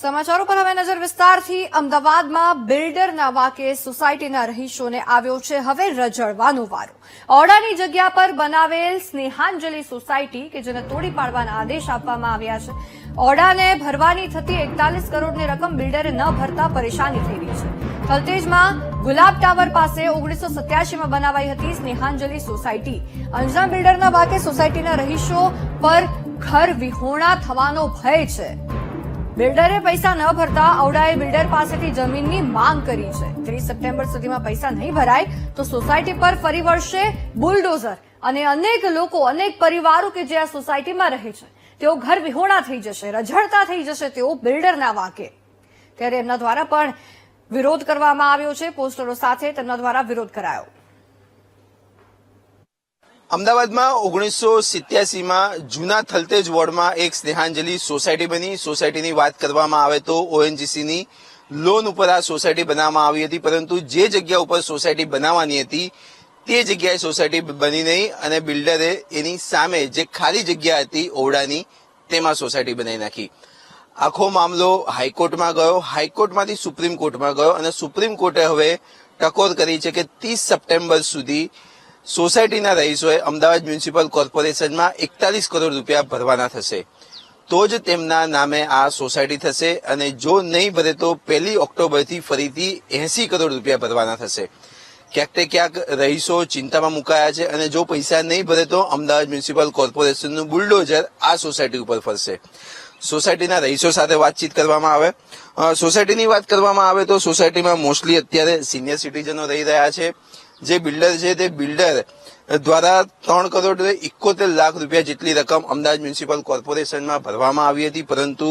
સમાચારો પર હવે નજર વિસ્તારથી અમદાવાદમાં બિલ્ડરના વાકે સોસાયટીના રહીશોને આવ્યો છે હવે રજળવાનો વારો। ઓરડાની જગ્યા પર બનાવેલ સ્નેહાંજલિ સોસાયટી કે જેને તોડી પાડવાના આદેશ આપવામાં આવ્યા છે। ઓરડાને ભરવાની થતી 41 કરોડની રકમ બિલ્ડરે ન ભરતા પરેશાની થઈ રહી છે। થલતેજમાં ગુલાબ ટાવર પાસે 1987માં બનાવાઈ હતી સ્નેહાંજલિ સોસાયટી। અંજામ બિલ્ડરના વાકે સોસાયટીના રહીશો પર ઘર વિહોણા થવાનો ભય છે। બિલ્ડરે પૈસા ન ભરતા ઔડાએ બિલ્ડર પાસેથી જમીનની માંગ કરી છે। 30 સપ્ટેમ્બર સુધીમાં પૈસા નહીં ભરાય તો સોસાયટી પર ફરી વળશે બુલડોઝર અને અનેક લોકો અનેક પરિવારો કે જે આ સોસાયટીમાં રહે છે તેઓ ઘર વિહોણા થઈ જશે, રઝળતા થઈ જશે તેઓ બિલ્ડરના વાકે। ત્યારે એમના દ્વારા પણ વિરોધ કરવામાં આવ્યો છે। પોસ્ટરો સાથે તેમના દ્વારા વિરોધ કરાયો। અમદાવાદમાં 1987માં જૂના થલતેજ વોર્ડમાં એક સ્નેહાંજલિ સોસાયટી બની। સોસાયટીની વાત કરવામાં આવે તો ઓએનજીસીની લોન ઉપર આ સોસાયટી બનાવવામાં આવી હતી, પરંતુ જે જગ્યા ઉપર સોસાયટી બનાવવાની હતી તે જગ્યાએ સોસાયટી બની નહીં અને બિલ્ડરે એની સામે જે ખાલી જગ્યા હતી ઓરડાની તેમાં સોસાયટી બનાવી નાખી। આખો મામલો હાઈકોર્ટમાં ગયો, હાઈકોર્ટમાંથી સુપ્રીમ કોર્ટમાં ગયો અને સુપ્રીમ કોર્ટે હવે ટકોર કરી છે કે 30 સપ્ટેમ્બર સુધી સોસાયટીના રહીશોએ અમદાવાદ મ્યુનિસિપલ કોર્પોરેશનમાં 41 કરોડ રૂપિયા ભરવાના થશે, તો જ તેમના નામે આ સોસાયટી થશે અને જો નહીં ભરે તો 1 ઓક્ટોબરથી ફરીથી 80 કરોડ રૂપિયા ભરવાના થશે। ક્યાંક તે ક્યાંક રહીશો ચિંતામાં મુકાયા છે અને જો પૈસા નહીં ભરે તો અમદાવાદ મ્યુનિસિપલ કોર્પોરેશનનું બુલડોઝર આ સોસાયટી ઉપર ફરશે। સોસાયટીના રહીશો સાથે વાતચીત કરવામાં આવે, સોસાયટીની વાત કરવામાં આવે તો સોસાયટીમાં મોસ્ટલી અત્યારે સિનિયર સિટીઝનો રહી રહ્યા છે। જે બિલ્ડર છે તે બિલ્ડર દ્વારા 3 કરોડ 71 લાખ રૂપિયા જેટલી રકમ અમદાવાદ મ્યુનિસિપલ કોર્પોરેશનમાં ભરવામાં આવી હતી, પરંતુ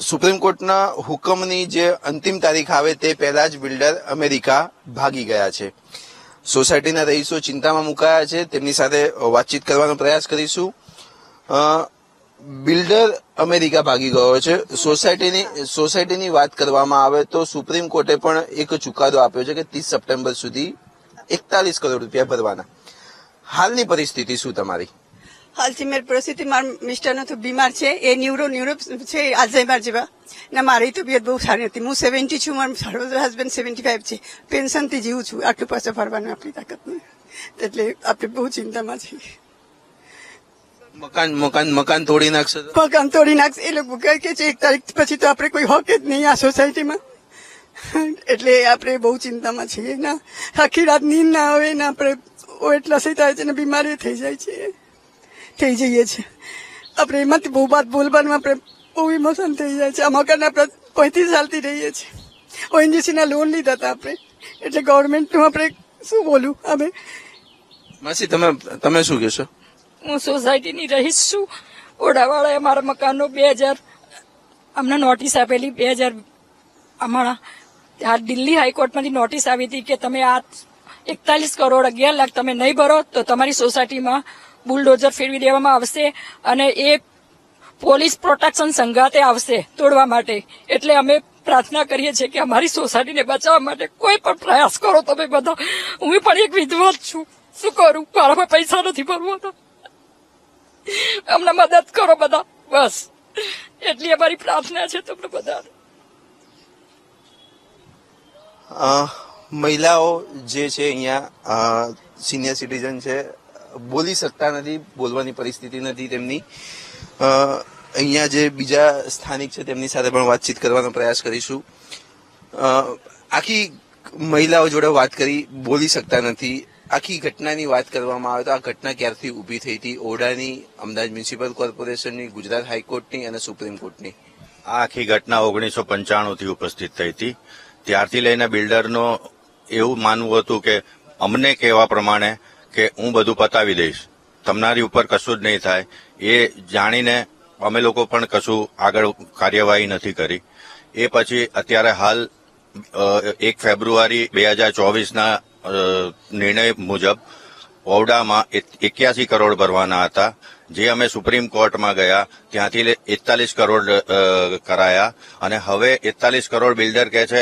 સુપ્રીમ કોર્ટના હુકમની જે અંતિમ તારીખ આવે તે પહેલા જ બિલ્ડર અમેરિકા ભાગી ગયા છે। સોસાયટીના રહીશો ચિંતામાં મુકાયા છે, તેમની સાથે વાતચીત કરવાનો પ્રયાસ કરીશું। બિલ્ડર અમેરિકા ભાગી ગયો છે। સોસાયટીની વાત કરવામાં આવે તો સુપ્રીમ કોર્ટે પણ એક ચુકાદો આપ્યો છે કે 30 સપ્ટેમ્બર સુધી 41 કરોડ રૂપિયા ભરવાના। હાલની પરિસ્થિતિ શું તમારી? હાલથી મારી પરિસ્થિતિ, મારા મિસ્ટરનો તો બીમાર છે, એ ન્યુરો છે, આલ્ઝાઇમર જેવા, ને મારી તબિયત બહુ સારી નથી। હું 70 છું, મારો હસબન્ડ 75 છે, પેન્શનથી જીવું છું। આટલું પાસે ફરવાનું આપણી તાકાત નહીં, એટલે આપણે બહુ ચિંતામાં છીએ। મકાન તોડી નાખશે? મકાન તોડી નાખશે એ લોકો કહે છે 1 તારીખ પછી તો આપણે કોઈ હોક જ નહીં આ સોસાયટીમાં, એટલે આપણે બહુ ચિંતામાં છીએ। ના આખી રાત નીંદ ના આવે ને આપણે એટલા સહી થાય છે ને બીમારી થઈ જઈએ છીએ। આપણે એમાંથી બહુ વાત બોલવાનું આપણે બહુ ઇમોશન થઈ જાય છે। આ મકાન આપણે 35 સાલથી રહીએ છીએ, ઓએનજીસીના લોન લીધા હતા આપણે, એટલે ગવર્મેન્ટનું આપણે શું બોલું હવે? માસી તમે શું કહેશો? હું સોસાયટીની રહીશ છું। ઓડાવાળાએ મારા મકાનનો 2000 અમને નોટિસ આપેલી, 2000 હમણાં દિલ્હી હાઈકોર્ટમાંથી નોટિસ આવી હતી કે તમે આ 41 કરોડ 11 લાખ તમે નહીં ભરો તો તમારી સોસાયટીમાં બુલડોઝર ફેરવી દેવામાં આવશે અને એ પોલીસ પ્રોટેક્શન સંઘાતે આવશે તોડવા માટે। એટલે અમે પ્રાર્થના કરીએ છીએ કે અમારી સોસાયટીને બચાવવા માટે કોઈ પણ પ્રયાસ કરો તમે બધા। હું પણ એક વિધવા છું, શું કરું, મારા પૈસા નથી ભરવાના, અમને મદદ કરો બધા, બસ એટલી અમારી પ્રાર્થના છે તમને બધા। મહિલાઓ જે છે અહીંયા સિનિયર સિટીઝન છે, બોલી શકતા નથી, બોલવાની પરિસ્થિતિ નથી તેમની। અહીંયા જે બીજા સ્થાનિક છે તેમની સાથે પણ વાતચીત કરવાનો પ્રયાસ કરીશું। આખી મહિલાઓ જોડે વાત કરી, બોલી શકતા નથી। આખી ઘટનાની વાત કરવામાં આવે તો આ ઘટના ક્યારથી ઉભી થઈ હતી? ઓરડાની, અમદાવાદ મ્યુનિસિપલ કોર્પોરેશનની, ગુજરાત હાઈકોર્ટની અને સુપ્રીમ કોર્ટની? આ આખી ઘટના 1995થી ઉપસ્થિત થઈ હતી। ત્યારથી લઈને બિલ્ડરનો એવું માનવું હતું કે અમને કહેવા પ્રમાણે કે હું બધું પતાવી દઈશ, તમારી ઉપર કશું જ નહીં થાય, એ જાણીને અમે લોકો પણ કશું આગળ કાર્યવાહી નથી કરી। એ પછી અત્યારે હાલ 1 ફેબ્રુઆરી 2024ના નિર્ણય મુજબ ઓરડામાં 81 કરોડ ભરવાના હતા, જે અમે સુપ્રીમ કોર્ટમાં ગયા, ત્યાંથી 41 કરોડ કરાયા અને હવે 41 કરોડ બિલ્ડર કહે છે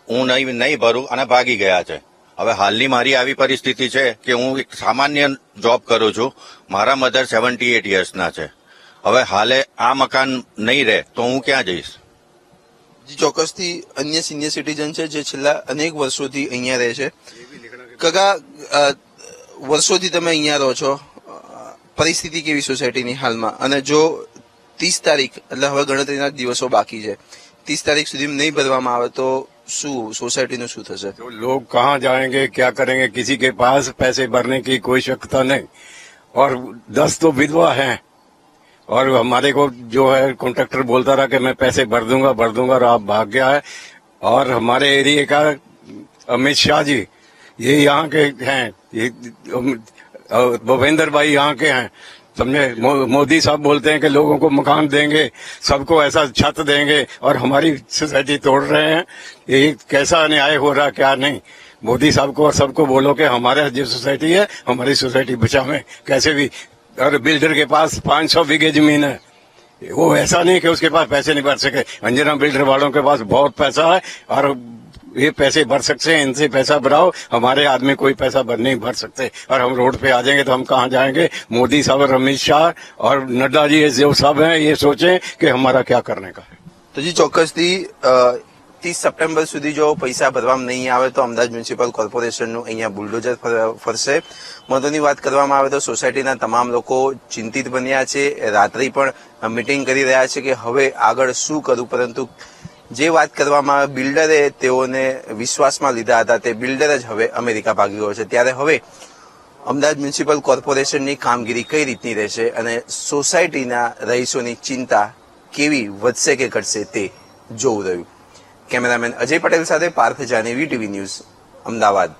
હું નહીં ભરું અને ભાગી ગયા છે। હવે હાલની મારી આવી પરિસ્થિતિ છે કે હું એક સામાન્ય જોબ કરું છું, મારા મધર 78 યર્સના છે। હવે હાલે આ મકાન નહીં રહે તો હું ક્યાં જઈશ? જે ચોક્કસથી અન્ય સિનિયર સિટીઝન છે જે છેલ્લા અનેક વર્ષોથી અહીંયા રહે છે. કાકા, વર્ષોથી તમે અહીંયા રહો છો, પરિસ્થિતિ કેવી સોસાયટીની હાલમાં? અને જો 30 તારીખ એટલે હવે ગણતરીના જ દિવસો બાકી છે, 30 તારીખ સુધી નહીં ભરવામાં આવે તો શું સોસાયટીનું શું થશે? तो लोग कहाँ जाएंगे, क्या करेंगे? किसी के पास पैसे भरने की कोई शक्ति नहीं, और 10 तो विधवा हैं, और हमारे को जो है कॉन्ट्रैक्टर बोलता रहा कि मैं पैसे भर दूंगा और आप भाग गया है. और हमारे एरिया का अमित शाह जी, ये यहाँ के हैं, ये भूपेंद्र भाई यहाँ के हैं, समझे. मोदी साहब बोलते हैं कि लोगों को मकान देंगे, सबको ऐसा छत देंगे, और हमारी सोसाइटी तोड़ रहे हैं. ये कैसा अन्याय हो रहा क्या नहीं. मोदी साहब को और सबको बोलो कि हमारे जो सोसाइटी है, हमारी सोसाइटी बचावे कैसे भी. और बिल्डर के पास 500 बीघे जमीन है, वो ऐसा नहीं कि उसके पास पैसे नहीं भर सके. अंजना बिल्डर वालों के पास बहुत पैसा है, और ये पैसे भर सकते हैं, इनसे पैसा भराओ. हमारे आदमी कोई पैसा भर नहीं भर सकते, और हम रोड पे आ जाएंगे तो हम कहाँ जाएंगे? मोदी साहब और अमित शाह और नड्डा जी, ये जो सब हैं, ये सोचें कि हमारा क्या करने का है. તો જી ચોક્કસથી 30 સપ્ટેમ્બર સુધી જો પૈસા ભરવામાં નહીં આવે તો અમદાવાદ મ્યુનિસિપલ કોર્પોરેશનનું અહીંયા બુલડોઝર ફરશે. મહત્વની વાત કરવામાં આવે તો સોસાયટીના તમામ લોકો ચિંતિત બન્યા છે, રાત્રે પણ મીટિંગ કરી રહ્યા છે કે હવે આગળ શું કરવું. પરંતુ જે વાત કરવામાં આવે, બિલ્ડરે તેઓને વિશ્વાસમાં લીધા હતા, તે બિલ્ડર જ હવે અમેરિકા ભાગી ગયો છે. ત્યારે હવે અમદાવાદ મ્યુનિસિપલ કોર્પોરેશનની કામગીરી કઈ રીતની રહેશે અને સોસાયટીના રહીશોની ચિંતા કેવી વધશે કે ઘટશે તે જોવું રહ્યું. કેમેરામેન અજય પટેલ સાથે પાર્થ જાની, વીટીવી ન્યૂઝ, અમદાવાદ.